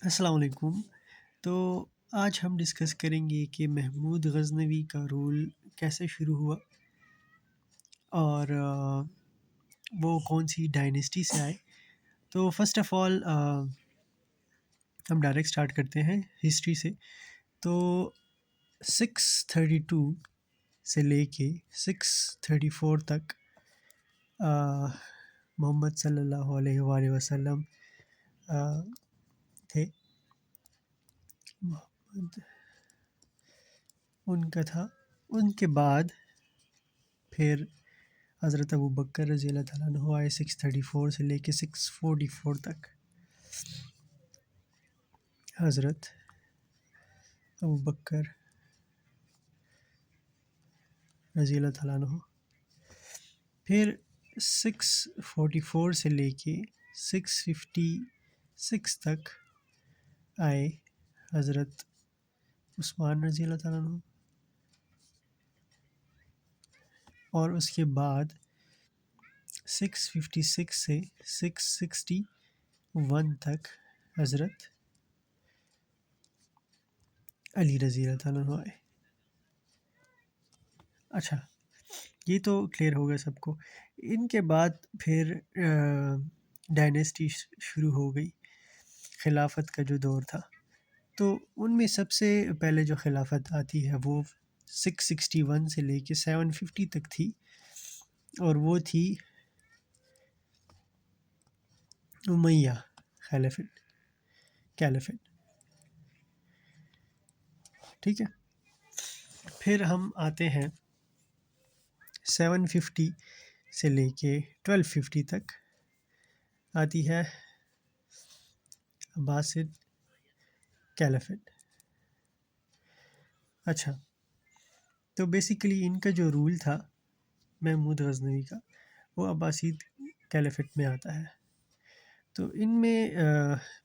السلام علیکم۔ تو آج ہم ڈسکس کریں گے کہ محمود غزنوی کا رول کیسے شروع ہوا اور وہ کون سی ڈائنیسٹی سے آئے۔ تو فرسٹ آف آل ہم ڈائریکٹ اسٹارٹ کرتے ہیں ہسٹری سے۔ تو 632 سے لے کے 634 تک محمد صلی اللہ علیہ وآلہ وسلم تھے۔ محمد ان کا تھا، ان کے بعد پھر حضرت ابو بکر رضی اللہ تعالیٰ عنہ آئے 634 سے لے کے 644 تک۔ حضرت ابو بکر رضی اللہ تعالیٰ عنہ پھر 644 سے لے کے 656 تک آئے حضرت عثمان رضی اللہ تعالیٰ عنہ، اور اس کے بعد 656 سے 661 تک حضرت علی رضی اللہ تعالیٰ عنہ آئے۔ اچھا، یہ تو کلیئر ہو گیا سب کو۔ ان کے بعد پھر ڈائنیسٹی شروع ہو گئی، خلافت کا جو دور تھا۔ تو ان میں سب سے پہلے جو خلافت آتی ہے وہ 661 سے لے کے 750 تک تھی، اور وہ تھی امیہ کیلیفٹ۔ ٹھیک ہے، پھر ہم آتے ہیں 750 سے لے کے 1250 تک آتی ہے عباسد کیلیفٹ۔ اچھا، تو بیسیکلی ان کا جو رول تھا محمود غزنوی کا، وہ عباسید کیلیفٹ میں آتا ہے۔ تو ان میں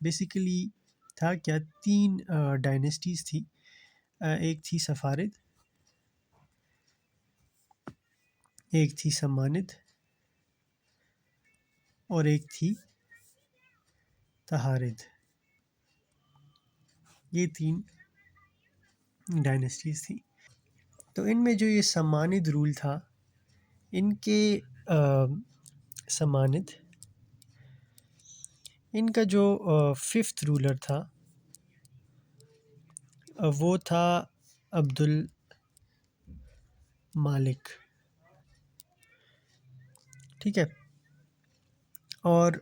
بیسیکلی تھا کیا، 3 ڈائنیسٹیز تھی۔ ایک تھی سفارد، ایک تھی سماند، اور ایک تھی تہارد۔ یہ 3 ڈائنیسٹیز تھیں۔ تو ان میں جو یہ سماند رول تھا، ان کے سماند، ان کا جو 5th رولر تھا وہ تھا عبد المالک۔ ٹھیک ہے، اور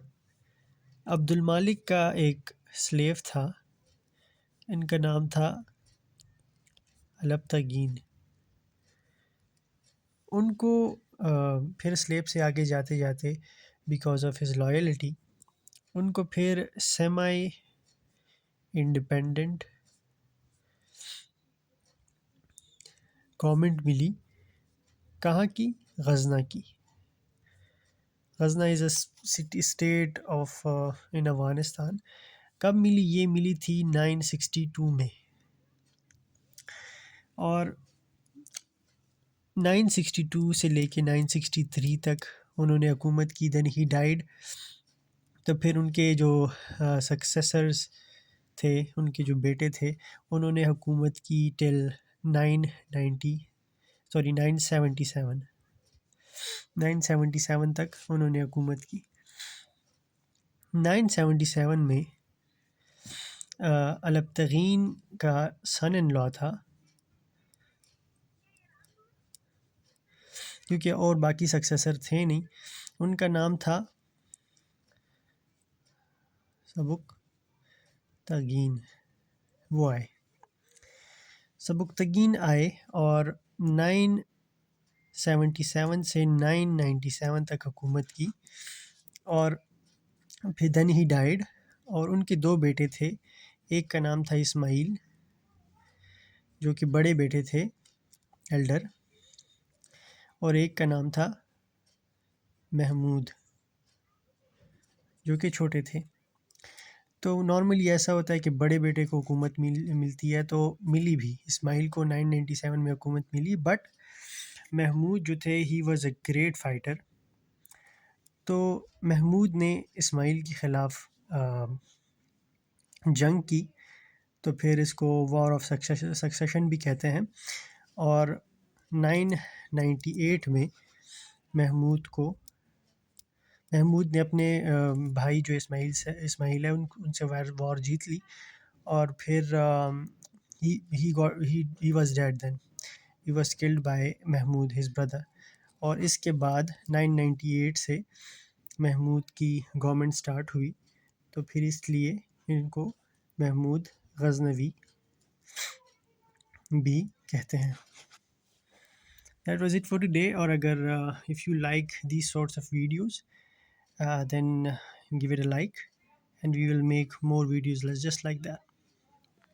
عبد المالک کا ایک سلیو تھا، ان کا نام تھا البتگین۔ ان کو پھر سلیو سے آگے جاتے جاتے بیکاز آف ہز لائلٹی ان کو پھر سیمی انڈیپینڈنٹ گورنمنٹ ملی۔ کہاں کی؟ غزنہ کی۔ غزنہ از اے سٹی اسٹیٹ آف ان افغانستان۔ کب ملی؟ یہ ملی تھی 962 میں، اور 962 سے لے کے 963 تک انہوں نے حکومت کی۔ دین ہی ڈائیڈ۔ تو پھر ان کے جو سکسیسرز تھے، ان کے جو بیٹے تھے، انہوں نے حکومت کی ٹل 977 تک انہوں نے حکومت کی۔ 977 میں البتغین کا سن ان لا تھا، کیونکہ اور باقی سکسیسر تھے نہیں، ان کا نام تھا سبکتگین۔ وہ آئے، سبکتگین آئے، اور 977 سے 997 تک حکومت کی، اور پھر دین ہی ڈائیڈ۔ اور ان کے 2 بیٹے تھے، ایک کا نام تھا اسماعیل، جو کہ بڑے بیٹے تھے، ایلڈر، اور ایک کا نام تھا محمود، جو کہ چھوٹے تھے۔ تو نارملی ایسا ہوتا ہے کہ بڑے بیٹے کو حکومت ملتی ہے، تو ملی بھی اسماعیل کو 997 میں حکومت ملی، بٹ محمود جو تھے he was a great fighter. تو محمود نے اسماعیل کے خلاف جنگ کی، تو پھر اس کو وار آف سکسیشن بھی کہتے ہیں. اور 998 میں محمود نے اپنے بھائی جو اسماعیل ہے ان سے وار جیت لی. اور پھر he was dead then. He was killed by Mahmood his brother. اور اس کے بعد 998 سے محمود کی گورنمنٹ سٹارٹ ہوئی، تو پھر اس لیے ان کو محمود غزنوی بھی کہتے ہیں. That was it for today. اور اگر if you like these sorts of videos, then give it a like and we will make more videos just like that.